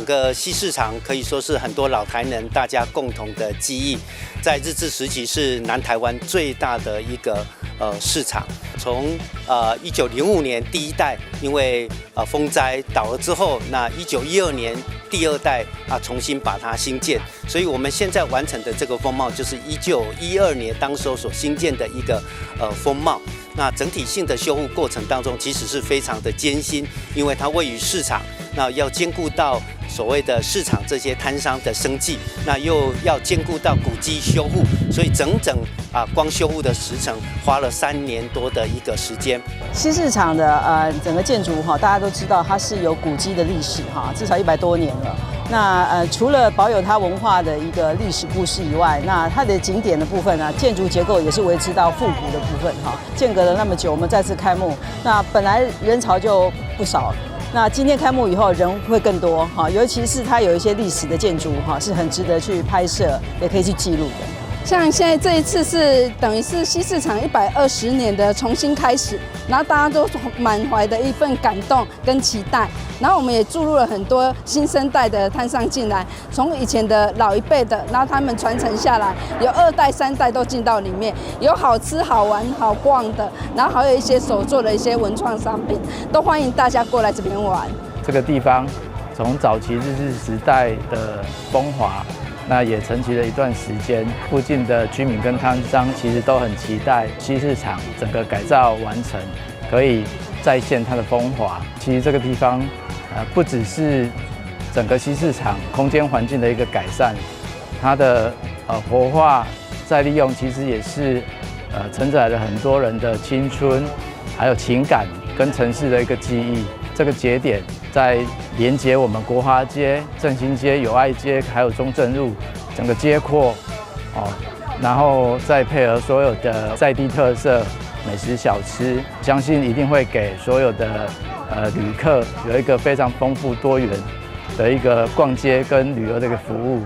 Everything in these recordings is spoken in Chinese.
个西市场可以说是很多老台人大家共同的记忆，在日治时期是南台湾最大的一个市场。从1905年第一代因为风灾倒了之后，那1912年第二代重新把它兴建，所以我们现在完成的这个风貌就是1912年当时候所兴建的一个风貌。那整体性的修复过程当中，其实是非常的艰辛，因为它位于市场，那要兼顾到所谓的市场这些摊商的生计，那又要兼顾到古迹修复，所以整光修复的时程花了3年多的一个时间。西市场的整个建筑大家都知道它是有古迹的历史至少100多年了。那除了保有它文化的一个历史故事以外，那它的景点的部分建筑结构也是维持到复古的部分间隔了那么久，我们再次开幕，那本来人潮就不少。那今天开幕以后人会更多尤其是它有一些历史的建筑是很值得去拍摄，也可以去记录的。像现在这一次是等于是西市场120年的重新开始，然后大家都满怀的一份感动跟期待，然后我们也注入了很多新生代的摊商进来，从以前的老一辈的，然后他们传承下来，有2代3代都进到里面，有好吃好玩好逛的，然后还有一些手做的一些文创商品，都欢迎大家过来这边玩。这个地方从早期日治时代的风华，那也沉寂了一段时间，附近的居民跟摊商其实都很期待西市场整个改造完成，可以再现它的风华。其实这个地方，不只是整个西市场空间环境的一个改善，它的活化再利用，其实也是承载了很多人的青春，还有情感跟城市的一个记忆。这个节点在连接我们国华街、振兴街、友爱街，还有中正路整个街廓然后再配合所有的在地特色美食小吃，相信一定会给所有的旅客有一个非常丰富多元的一个逛街跟旅游的一个服务。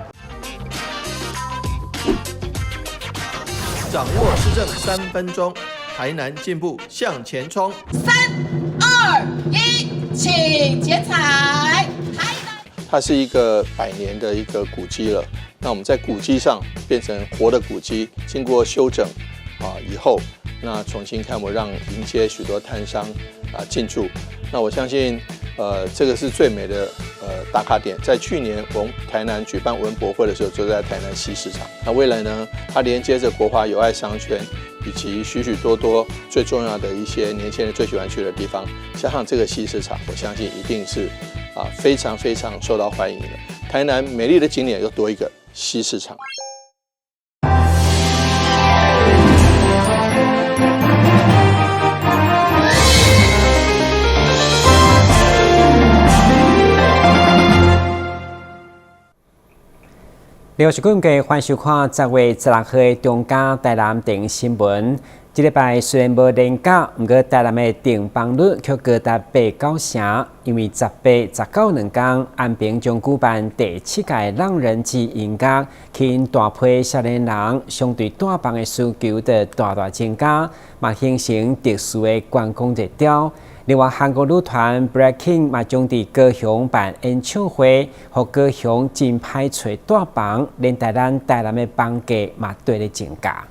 掌握市政3分钟，台南进步向前冲。3、2、1，请剪彩。它是一个100年的一个古迹了。那我们在古迹上变成活的古迹，经过修整以后，那重新开幕，让迎接许多摊商进驻。那我相信，这个是最美的打卡点。在去年我们台南举办文博会的时候，就在台南西市场。那未来呢，它连接着国华友爱商圈，以及许许多多最重要的一些年轻人最喜欢去的地方，加上这个西市场，我相信一定是非常非常受到欢迎的。台南美丽的景点又多一个西市场。六十公嘅欢迎收看10月16号的中嘉台南电新闻。这礼拜虽然无连假，不过台南的订房率却高达8-9成，因为18、19两天，安平将举办第7届浪人节音乐，吸引大批少年人相对带房的需求的大增加，嘛形成特殊的观光热潮。另外，韩国女团 BLACKPINK 嘛将伫高雄办演唱会，和高雄真歹找大房，连台南的房价嘛对咧增加。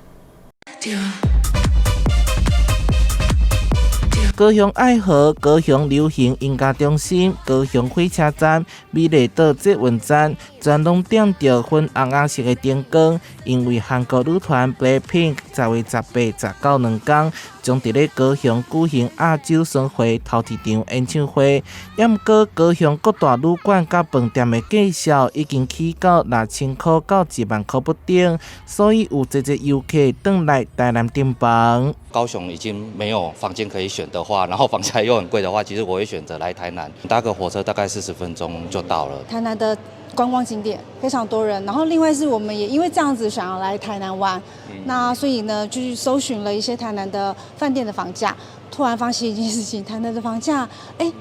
高雄爱河、高雄流行音乐中心、高雄火车站、美丽岛捷运站，全拢点着粉红色的灯光，因为韩国女团 BLACKPINK 10月18、19两天将伫咧高雄举行亚洲盛会头一场演唱会。毋过高雄各大旅馆甲饭店的价销已经起到6000块到1万块不等，所以有侪游客转来台南订房。高雄已经没有房间可以选的话，然后房价又很贵的话，其实我会选择来台南，搭个火车大概40分钟就到了。台南的观光景点非常多人，然后另外是我们也因为这样子想要来台南玩，那所以呢就是搜寻了一些台南的饭店的房价，突然发现一件事情，台南的房价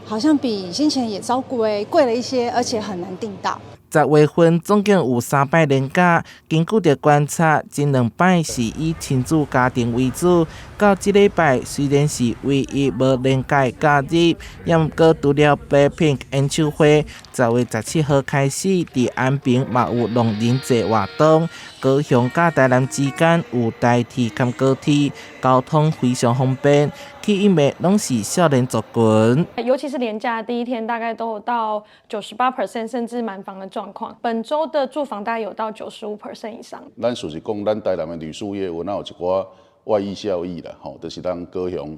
好像比先前也稍贵了一些，而且很难订到。10月份总共有3摆连假，根据着观察，前2摆是以亲子家庭为主，到这礼拜虽然是唯一无连假的假日，也毋过除了BLACKPINK演唱会， 10月17号开始，伫安平嘛有农人节活动。高雄甲台南之间有台铁兼高铁，交通非常方便。去因的拢是少年族群，尤其是连假第一天，大概都有到98%甚至满房的状况。本周的住房大概有到95%以上。咱就是讲，咱台南的旅宿业有哪有一寡外溢效益啦，吼，就是当高雄，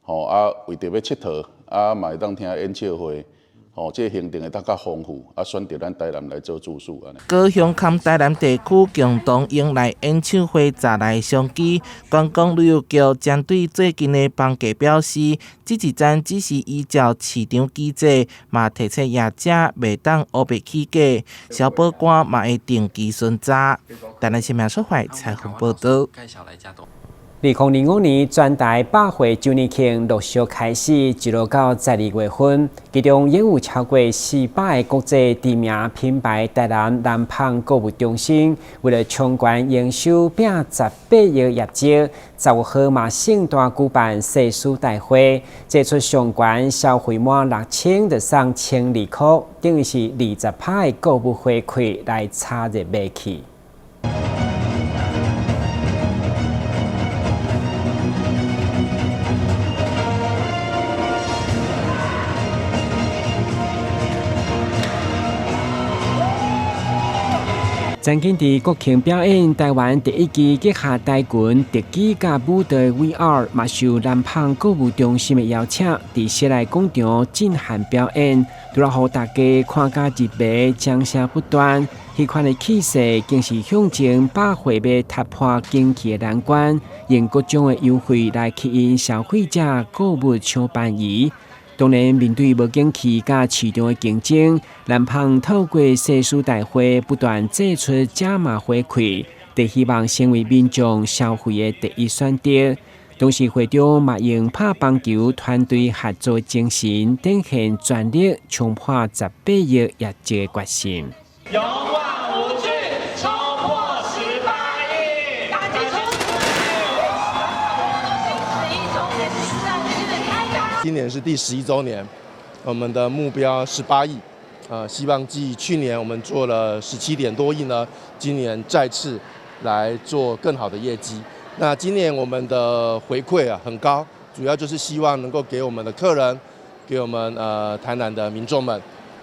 吼啊为着要佚佗，啊嘛会当听演唱会。哦，这行程会较丰富，啊，选择咱台南来做住宿安尼。高雄含台南地区共同迎来演唱会10来相机，观光旅游局针对最近的房价表示，这一站只是依照市场机制，嘛提醒业者袂当乌白起价，小保官嘛会定期巡查。台南新闻社会采访报道。2005年，全台百货周年庆陆续开始，一路到12月份，其中已有超过400个国际知名品牌台南芳购物中心，为了冲关营收，并18亿业绩，15号嘛盛大举办世书大会，这出上关消费满6000就送1200块，等于是20%的购物回馈来插入买去。曾经伫国庆表演，台湾第一支结合台群特技甲舞蹈 VR， 嘛受南芳购物中心的邀请，伫室内广场震撼表演，除了让大家看甲日迷掌声不断，迄款的气势，更是向前百货要突破经济的难关，用各种的优惠来吸引消费者购物抢便宜。当然，面对无景气甲市场的竞争，南芳透过世书大会不断祭出加码回馈，就希望成为民众消费的第一选择。同时，会长嘛用拍棒球团队合作精神，展现全力冲破18亿业绩的决心。勇往无惧，冲破18亿！大家今年是第11周年，我们的目标18亿，希望继去年我们做了17点多亿呢，今年再次来做更好的业绩。那今年我们的回馈很高，主要就是希望能够给我们的客人，给我们台南的民众们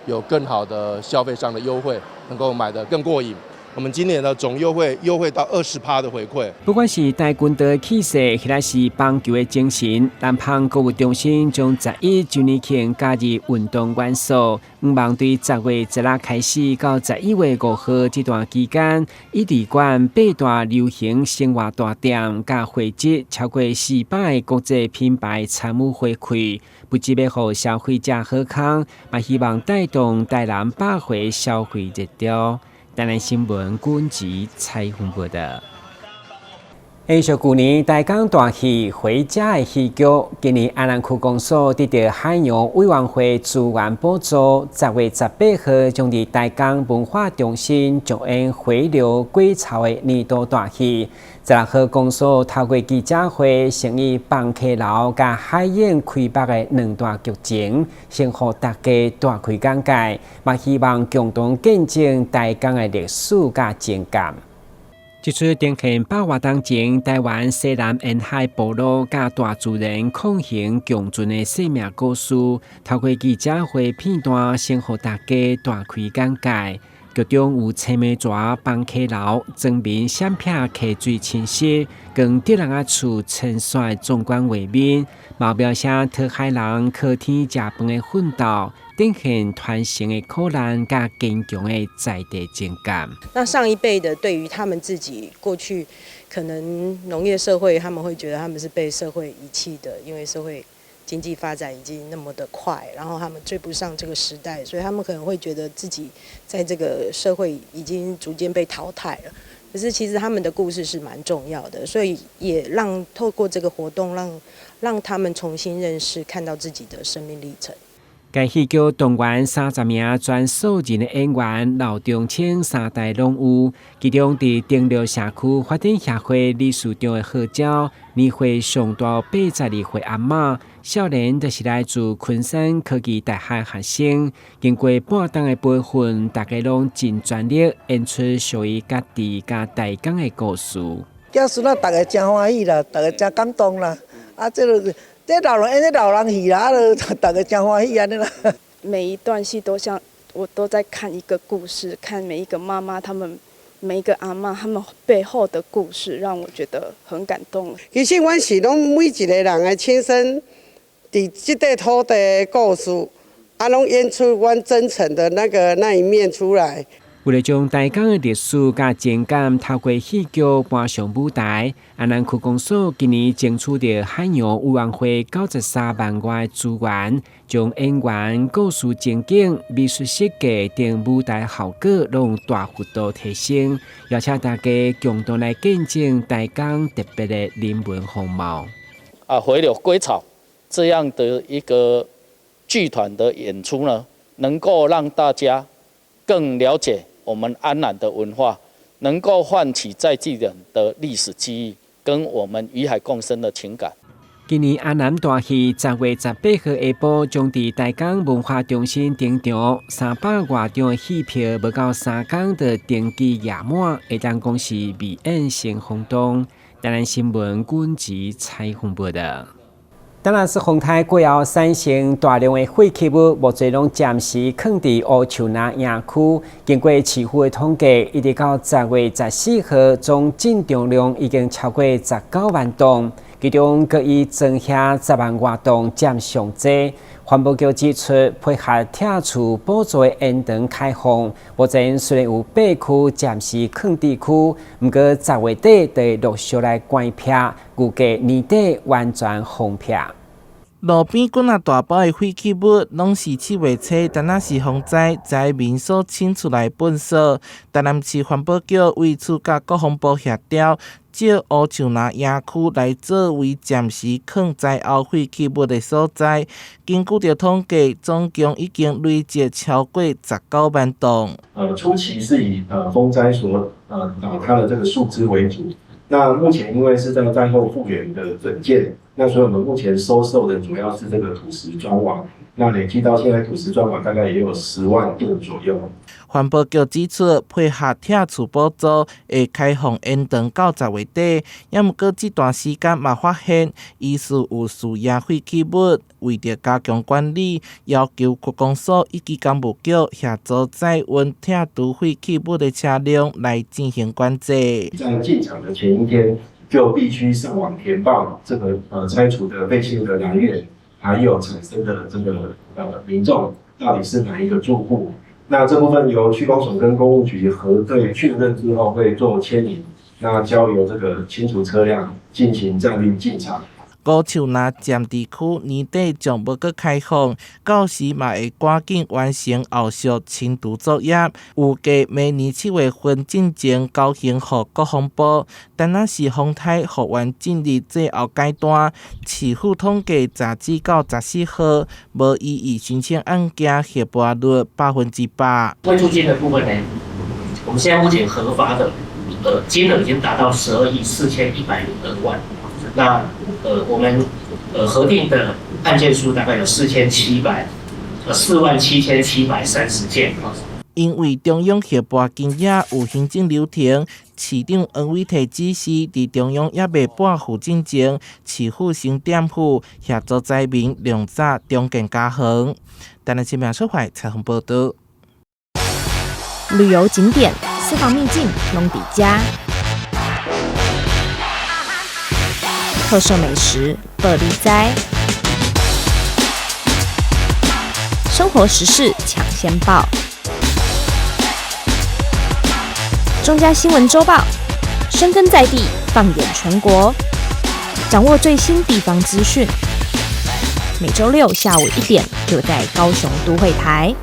有更好的消费上的优惠，能够买得更过瘾。我们今年的总优惠到20%的回馈。不管是台军的气势，或者是棒球的精神，南芳购物中心将11周年庆加入运动元素。希望对10月1日开始到11月5号这段期间，一直管8大流行生活大店，加汇集超过400个国际品牌参与回馈，不只要让消费者好康，嘛希望带动台南百货消费热潮。台南新闻军集采访报道。延续去年台港大戏回家的戏剧，今年安南区公所得到海洋委员会资源补助，10月18号将伫台港文化中心上演回流归巢的年度大戏。16号公所透过记者会，成立放客楼甲海燕开北的2大剧情，先互大家大开眼界，嘛希望共同见证台港的历史甲情感。这出展现100多年前台湾西南沿海部落甲大自然抗衡共存的生命故事，透过记者会片段，先互大家大开眼界。剧中有青梅蛇、放客楼、庄民闪片溪水清晰，跟德人仔厝陈帅壮观画面，嘛描写讨海人靠天食饭的奋斗，展现传承的苦难甲坚强的在地情感。那上一辈的对于他们自己过去可能农业社会，他们会觉得他们是被社会遗弃的，因为社会经济发展已经那么的快，然后他们追不上这个时代，所以他们可能会觉得自己在这个社会已经逐渐被淘汰了。可是其实他们的故事是蛮重要的，所以也透过这个活动让他们重新认识，看到自己的生命历程。该戏剧动员30名全素人的演员，老中青3代拢有。其中，伫丁六社区发展协会理事长的贺娇，年岁上大82岁阿嬷，少年就是来自昆山科技大学学生。经过半冬的培训，大家拢尽全力演出属于家己甲大江的故事。囝孙仔大家真欢喜啦，大家真感动啦。这老人演这老人戏啦，大家真欢喜安尼啦。每一段戏我都在看一个故事，看每一个妈妈他们每一个阿嬷他们背后的故事，让我觉得很感动。其实阮是拢每一个人的亲身伫这块土地的故事，拢演出阮真诚的那一面出来。为了将大江的历史甲情感透过戏剧搬上舞台，安南区公所今年争取到海洋委员会93万元的资源，将演员、故事情景、美术设计等舞台效果拢大幅度提升，邀请大家共同来见证大江特别的人文风貌。回流归草这样的一个剧团的演出呢，能够让大家更了解我们安南的文化，能够唤起在地人的历史记忆，跟我们与海共生的情感。今年安南大戏10月18号下晡将伫大江文化中心登场，300外张的戏票，不到3天就登记压满，会当讲是未演先轰动。台南新闻军集采访报道。当然是丰台过后产生大量的废弃物，目前拢暂时放伫乌树林营区。经过市府的统计，一直到10月14号，总进重量已经超过19万吨，其中各以装下10万外吨占上济。环保局指出，配合拆除补助的延长开放，目前虽然有8区暂时放地区，不过10月底就会陆续来关闭，预计年底完全封闭。路边滚啊大包的废弃物，拢是7月初单那是风灾在民所清出来粪扫。台南市环保局为此甲国防部协调，借乌树林营区来作为暂时放灾后废弃物的所在。根据着统计，总共已经累积超过19万吨。初期是以风灾所倒塌的这个树枝为主。那目前因为是在战后复原的整建，那所以我们目前收受的主要是这个土石砖瓦。那累计到现在，土石砖瓦大概也有10万吨左右。环保局指出，配合拆除补助，会开放延长到10月底。也毋过这段时间嘛发现，疑似有输液废弃物，为着加强管理，要求区公所以及工务局协助载运拆除废弃物的车辆来进行管制。在进场的前一天，就必须上网填报这个拆除的废弃物的来源，还有产生的这个民众到底是哪一个住户。那这部分由区公所跟公务局核对确认之后，会做牵引，那交由这个清除车辆进行载运进场。乌树林占地区年底将无搁开放，到时嘛会赶紧完成后续清除作业，预计明年7月份进前交行予国防部。但那是丰台复原进入最后阶段，市府统计截止到14号，无异议申请案件核拨率100%。未出金的部分呢，我们现在目前核发的金额已经达到12亿4102万。那我们核定的案件数大概有47730件。因为中央核拨金额有行政流程，市长黄伟提指示，伫中央也未拨付之前，市府先垫付，协助灾民量早重建家园。台南新闻社会采访报道。旅游景点、私房秘境拢底家，特色美食乐力哉，生活时事抢先报。中嘉新闻周报，深耕在地，放眼全国，掌握最新地方资讯。每周6下午1点，就在高雄都会台。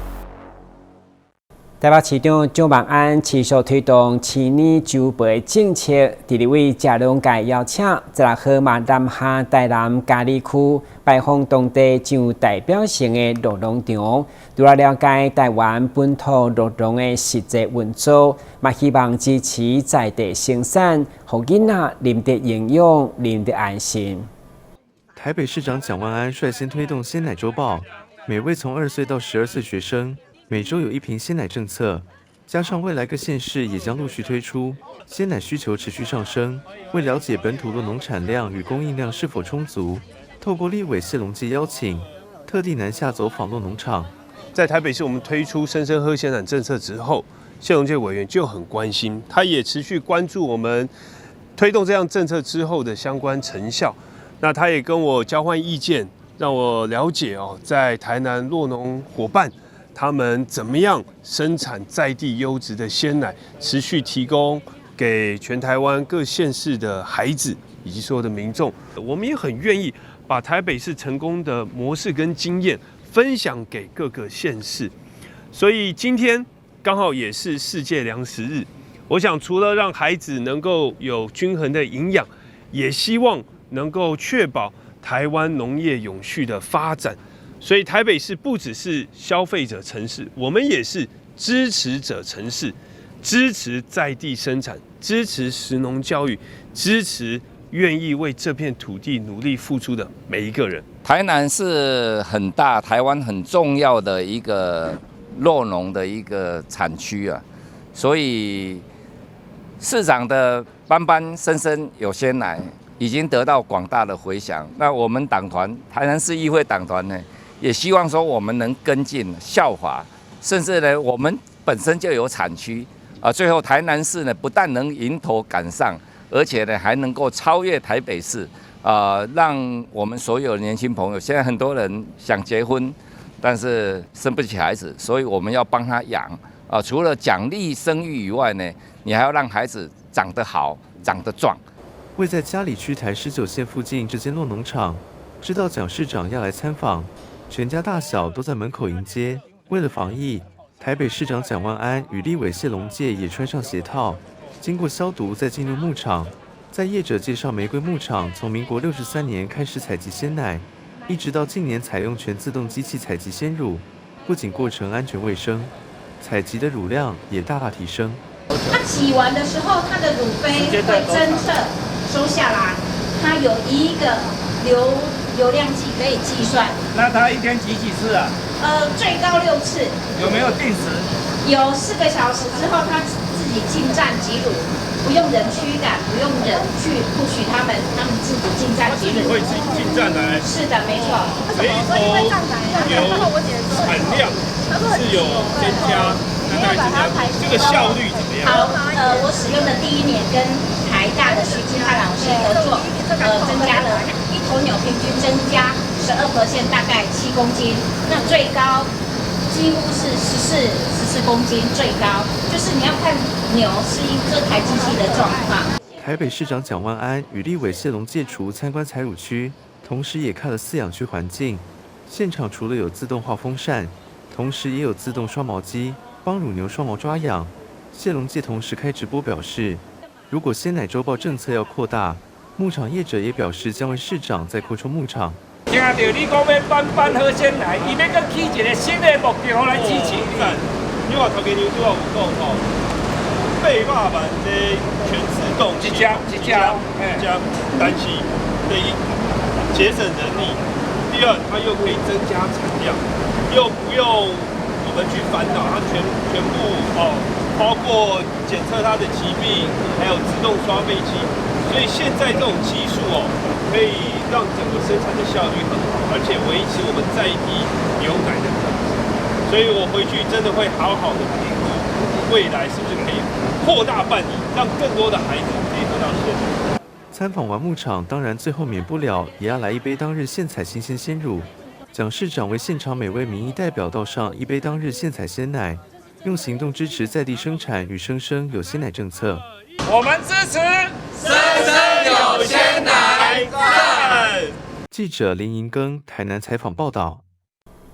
台北市长蒋万安持续推动青年就业政策，第二位嘉龙界邀请16号马南下台南嘉里区拜访当地具代表性的乐农场，除了了解台湾本土乐农的实际运作，嘛希望支持在地生产，让囡仔啉得营养、啉得安心。台北市长蒋万安率先推动鲜奶周报，每位从2岁到12岁学生每周有1瓶鲜奶政策，加上未来各县市也将陆续推出，鲜奶需求持续上升。为了解本土乐农产量与供应量是否充足，透过立委谢龙介邀请，特地南下走访乐农场。在台北市，我们推出生生喝鲜奶政策之后，谢龙介委员就很关心，他也持续关注我们推动这样政策之后的相关成效。那他也跟我交换意见，让我了解在台南乐农伙伴他们怎么样生产在地优质的鲜奶，持续提供给全台湾各县市的孩子以及所有的民众。我们也很愿意把台北市成功的模式跟经验分享给各个县市。所以今天刚好也是世界粮食日，我想除了让孩子能够有均衡的营养，也希望能够确保台湾农业永续的发展。所以台北市不只是消费者城市，我们也是支持者城市，支持在地生产，支持食农教育，支持愿意为这片土地努力付出的每一个人。台南是很大，台湾很重要的一个酪农的一个产区啊，所以市长的班班生生有鲜奶已经得到广大的回响。那我们党团台南市议会党团呢，也希望说我们能跟进效法，甚至呢我们本身就有产区啊，最后台南市呢不但能迎头赶上，而且呢还能够超越台北市让我们所有的年轻朋友，现在很多人想结婚，但是生不起孩子，所以我们要帮他养除了奖励生育以外呢，你还要让孩子长得好、长得壮。位在嘉里区台19线附近这间乐农场，知道蒋市长要来参访，全家大小都在门口迎接。为了防疫，台北市长蒋万安与立委谢龙介也穿上鞋套，经过消毒再进入牧场。在业者介绍，玫瑰牧场从民国63年开始采集鲜奶，一直到近年采用全自动机器采集鲜乳，不仅过程安全卫生，采集的乳量也大大提升。它挤完的时候，它的乳杯会侦测收下来，它有一个流量计可以计算。那它一天挤几次啊？最高6次。有没有定时？有4个小时之后，它自己进站挤乳，不用人驱赶，不用人去不许他们自己进站挤乳。会进站来？是的，没错。每一头产量是有增加，这个效率怎么样？好，我使用的第1年跟台大的徐金汉老师合作，增加了1头牛平均增加12%，大概7公斤，那最高几乎是14公斤，最高就是你要看牛适应这台机器的状况。台北市长蒋万安与立委谢龙介除参观采乳区，同时也看了饲养区环境。现场除了有自动化风扇，同时也有自动刷毛机，帮乳牛双毛抓痒。谢龙介同时开直播表示，如果鲜奶周报政策要扩大，牧场业者也表示将为市长再扩充牧场。听到你讲要班班喝鲜奶，伊要搁起一个新的目标来支持你。你话头家牛拄啊有讲800万的全自动，一家，但是可以节省人力。第二，它又可以增加产量，又不用我们去烦恼它全部包括检测它的疾病，还有自动刷飞机。所以现在这种技术可以让整个生产的效率很好，而且维持我们在地牛奶的品质。所以我回去真的会好好的评估，未来是不是可以扩大办理，让更多的孩子可以喝到鲜奶。参访完牧场，当然最后免不了也要来一杯当日现采新鲜鲜乳。蒋市长为现场每位民意代表倒上一杯当日现采鲜奶，用行动支持在地生产与生生有鲜奶政策。我们支持生生有鲜奶，赞！记者林银庚台南采访报道。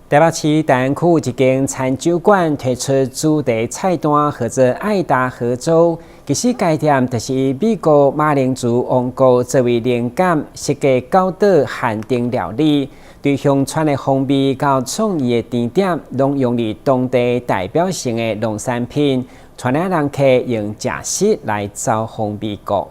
台北市大安区一间餐酒馆推出主题菜单，或者爱达合州。其实该店就是美国马铃薯王国作为灵感设计高岛限定料理，对乡村的风味到创意的甜点，拢用于当地代表性的农产品，传来人客用假食来招风味觉。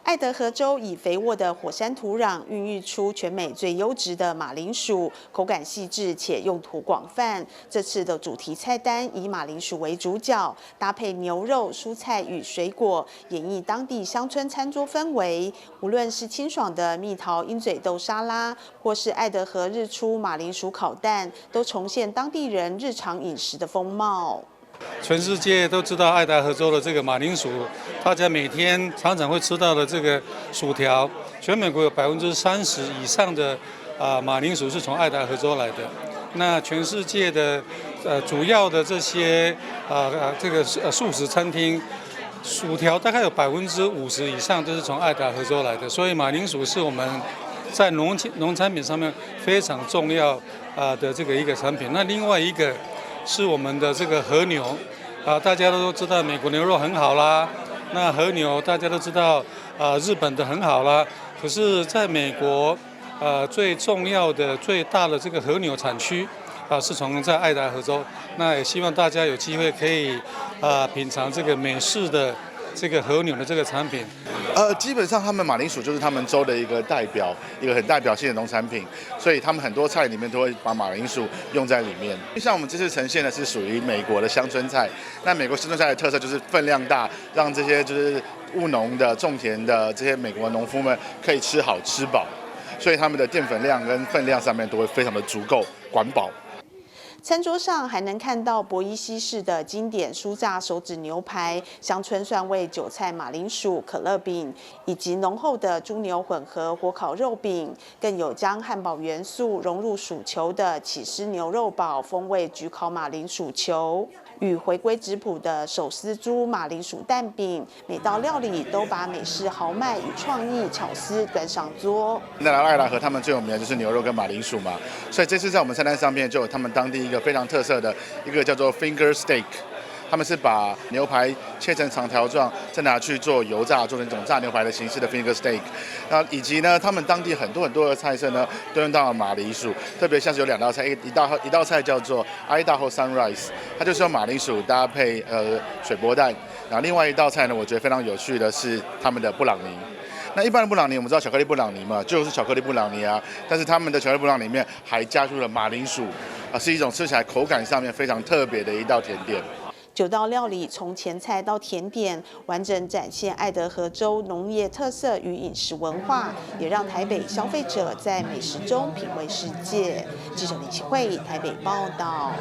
爱德荷州以肥沃的火山土壤孕育出全美最优质的马铃薯，口感细致且用途广泛。这次的主题菜单以马铃薯为主角，搭配牛肉、蔬菜与水果，演绎当地乡村餐桌氛围。无论是清爽的蜜桃鹰嘴豆沙拉，或是爱德荷日出马铃薯烤蛋，都重现当地人日常饮食的风貌。全世界都知道爱达荷州的这个马铃薯，大家每天常常会吃到的这个薯条，全美国有30%以上的马铃薯是从爱达荷州来的。那全世界的主要的这些这个素食餐厅，薯条大概有50%以上都是从爱达荷州来的。所以马铃薯是我们在农产品上面非常重要的这个一个产品。那另外一个是我们的这个和牛大家都知道美国牛肉很好啦，那和牛大家都知道日本的很好啦。可是在美国最重要的最大的这个和牛产区是从在爱达荷州。那也希望大家有机会可以品尝这个美式的这个和牛的这个产品。基本上他们马铃薯就是他们州的一个很代表性的农产品，所以他们很多菜里面都会把马铃薯用在里面。像我们这次呈现的是属于美国的乡村菜，那美国乡村菜的特色就是分量大，让这些就是务农的、种田的这些美国农夫们可以吃好吃饱，所以他们的淀粉量跟分量上面都会非常的足够，管饱。餐桌上还能看到博伊西式的经典酥炸手指牛排、乡村蒜味韭菜马铃薯可乐饼，以及浓厚的猪牛混合火烤肉饼，更有将汉堡元素融入薯球的起司牛肉堡风味焗烤马铃薯球。与回归质朴的手撕猪马铃薯蛋饼，每道料理都把美式豪迈与创意巧思端上桌。那爱达荷他们最有名的就是牛肉跟马铃薯嘛，所以这次在我们菜单上面就有他们当地一个非常特色的一个叫做 finger steak。他们是把牛排切成长条状，再拿去做油炸，做成一种炸牛排的形式的 finger steak。以及呢，他们当地很多的菜色呢，都用到了马铃薯，特别像是有2道菜，一道菜叫做 Idaho Sunrise， 它就是用马铃薯搭配水波蛋。然后另外一道菜呢，我觉得非常有趣的是他们的布朗尼。那一般的布朗尼，我们知道巧克力布朗尼嘛，就是巧克力布朗尼啊，但是他们的巧克力布朗尼里面还加入了马铃薯，是一种吃起来口感上面非常特别的一道甜点。9道料理从前菜到甜点，完整展现爱德荷州农业特色与饮食文化，也让台北消费者在美食中品味世界。记者林启慧台北报道。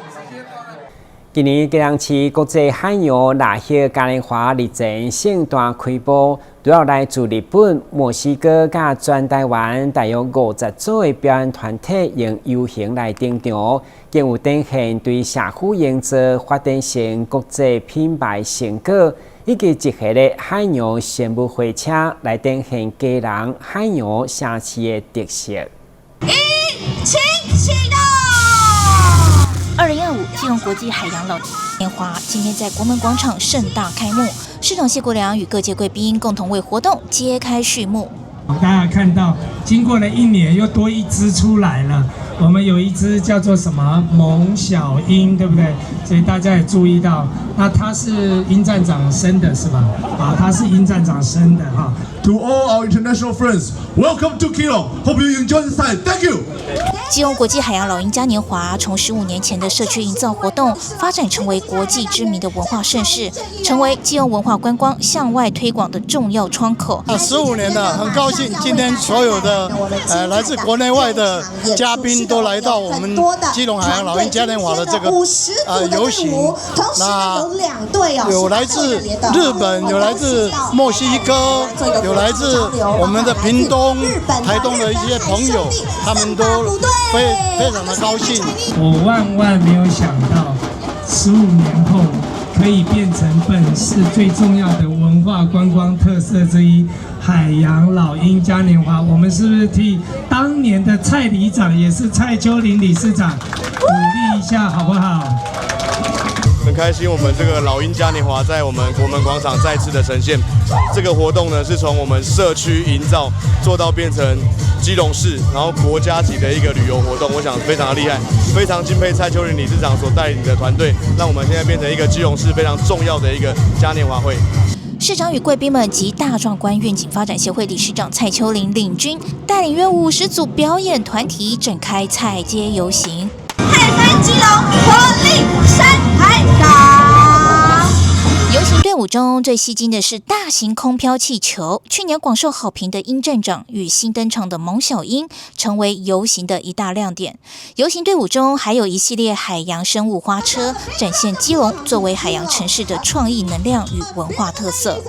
今年吉隆市国际海洋蜡叶嘉年华日前盛大开播，主要来自日本、墨西哥甲全台湾大约50组的表演团体用游行来登场，更有展现对社区营造发展成国际品牌成果，以及一系列海洋旋舞火车来展现基隆海洋城市的特色。请启动！2025基隆国际海洋老年华今天在国门广场盛大开幕，市长谢国良与各界贵宾共同为活动揭开序幕。大家看到，经过了1年，又多一只出来了。我们有一只叫做什么蒙小鹰，对不对？所以大家也注意到，那它是鹰站长生的，是吧？它是鹰站长生的哈。To all our international friends, welcome to Keelung. Hope you enjoy this time. Thank you. 基隆国际海洋老鹰嘉年华从15年前的社区营造活动，发展成为国际知名的文化盛事，成为基隆文化观光向外推广的重要窗口。15年了，很高兴今天所有的来自国内外的嘉宾都来到我们基隆海洋老鹰嘉年华的这个游行。那有来自日本，有来自墨西哥，有来自我们的屏东、台东的一些朋友，他们都非常的高兴。我万没有想到，15年后可以变成本市最重要的文文化观光特色之一海洋老鹰嘉年华，我们是不是替当年的蔡里长，也是蔡秋玲理事长鼓励一下，好不好？很开心，我们这个老鹰嘉年华在我们国门广场再次的呈现。这个活动呢，是从我们社区营造做到变成基隆市，然后国家级的一个旅游活动，我想非常的厉害，非常敬佩蔡秋玲理事长所带领的团队，让我们现在变成一个基隆市非常重要的一个嘉年华会。市长与贵宾们及大壮观愿景发展协会理事长蔡秋玲领军，带领约50组表演团体展开菜街游行。泰山基隆活力山海港。游行队伍中最吸睛的是大型空飘气球，去年广受好评的鹰站长与新登场的蒙小鹰成为游行的一大亮点。游行队伍中还有一系列海洋生物花车，展现基隆作为海洋城市的创意能量与文化特色。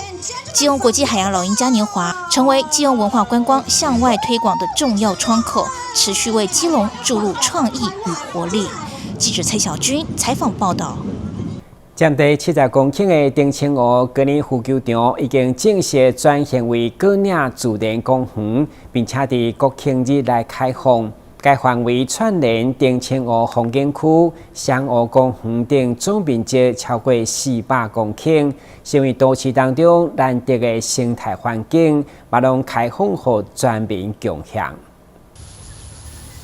基隆国际海洋老鹰嘉年华成为基隆文化观光向外推广的重要窗口，持续为基隆注入创意与活力。记者蔡小军采访报道。占地70公顷的丁清湖高尔夫球场已经正式转型为高岭自然公园，并且在国庆日来开放。该范围串联丁清湖风景区、湘湖公园等，总面积超过400公顷，成为都市当中难得的生态环境，马上开放给全民共享。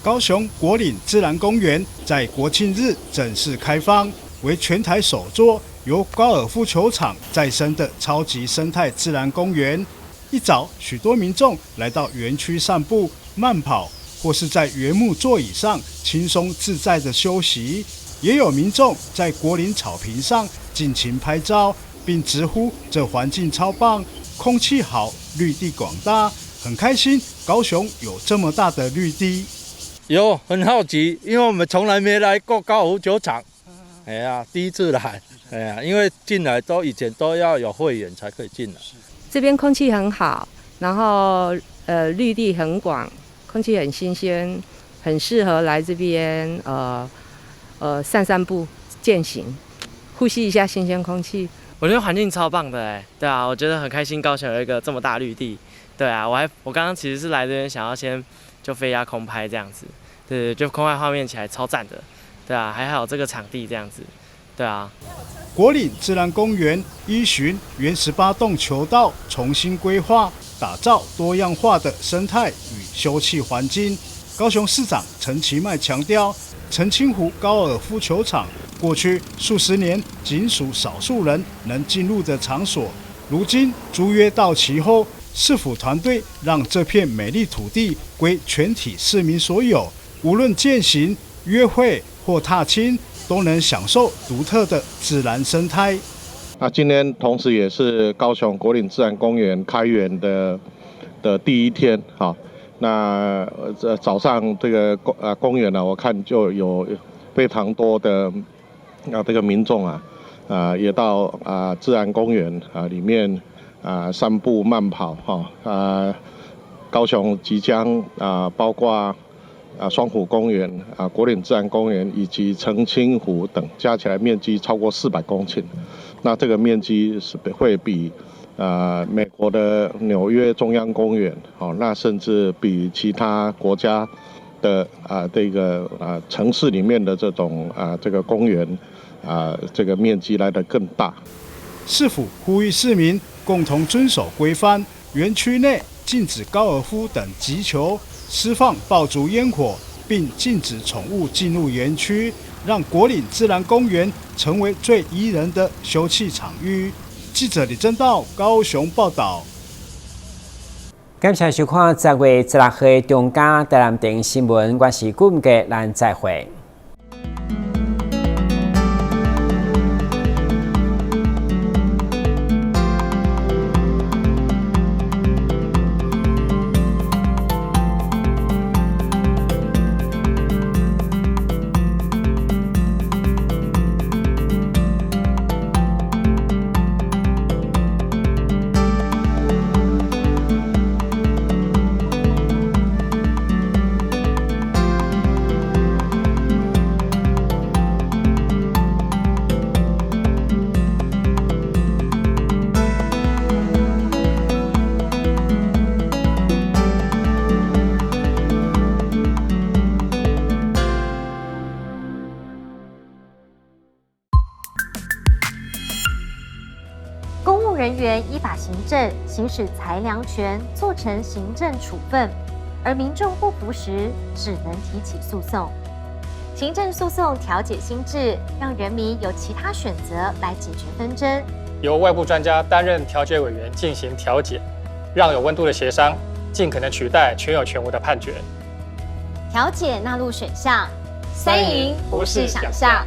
高雄国岭自然公园在国庆日正式开放。为全台首座由高尔夫球场再生的超级生态自然公园。一早，许多民众来到园区散步、慢跑，或是在原木座椅上轻松自在的休息。也有民众在国岭草坪上尽情拍照，并直呼这环境超棒，空气好，绿地广大，很开心高雄有这么大的绿地。有很好奇，因为我们从来没来过高尔夫球场。哎呀，第一次来，哎呀，因为进来以前都要有会员才可以进来。这边空气很好，然后绿地很广，空气很新鲜，很适合来这边散散步、健行，呼吸一下新鲜空气。我觉得环境超棒的哎，对啊，我觉得很开心，高雄有一个这么大绿地。对啊，我刚刚其实是来这边想要先就飞压空拍这样子，对，就空拍画面起来超赞的。对啊，还好这个场地这样子，对啊。国岭自然公园依循原18栋球道重新规划，打造多样化的生态与休憩环境。高雄市长陈其迈强调，澄清湖高尔夫球场过去数十年仅属少数人能进入的场所，如今租约到期后，市府团队让这片美丽土地归全体市民所有，无论健行、约会或踏青，都能享受独特的自然生态。那今天同时也是高雄国岭自然公园开园的第一天，好，那早上这个公园呢，我看就有非常多的这个民众也到自然公园里面散步慢跑哈高雄即将包括双湖公园国岭自然公园以及澄清湖等，加起来面积超过400公顷。那这个面积是会比美国的纽约中央公园，那甚至比其他国家的这个城市里面的这种这个公园这个面积来得更大。市府呼吁市民共同遵守规范，园区内禁止高尔夫等击球，释放爆竹烟火，并禁止宠物进入园区，让国岭自然公园成为最宜人的休憩场域。记者李正道高雄报道。感谢收看10月16号的中嘉台南电新闻，我是顾文杰，咱再会。法行政行使裁量权，做成行政处分，而民众不服时，只能提起诉讼。行政诉讼调解新制，让人民有其他选择来解决纷争。由外部专家担任调解委员进行调解，让有温度的协商尽可能取代全有全无的判决。调解纳入选项，3赢不是想象。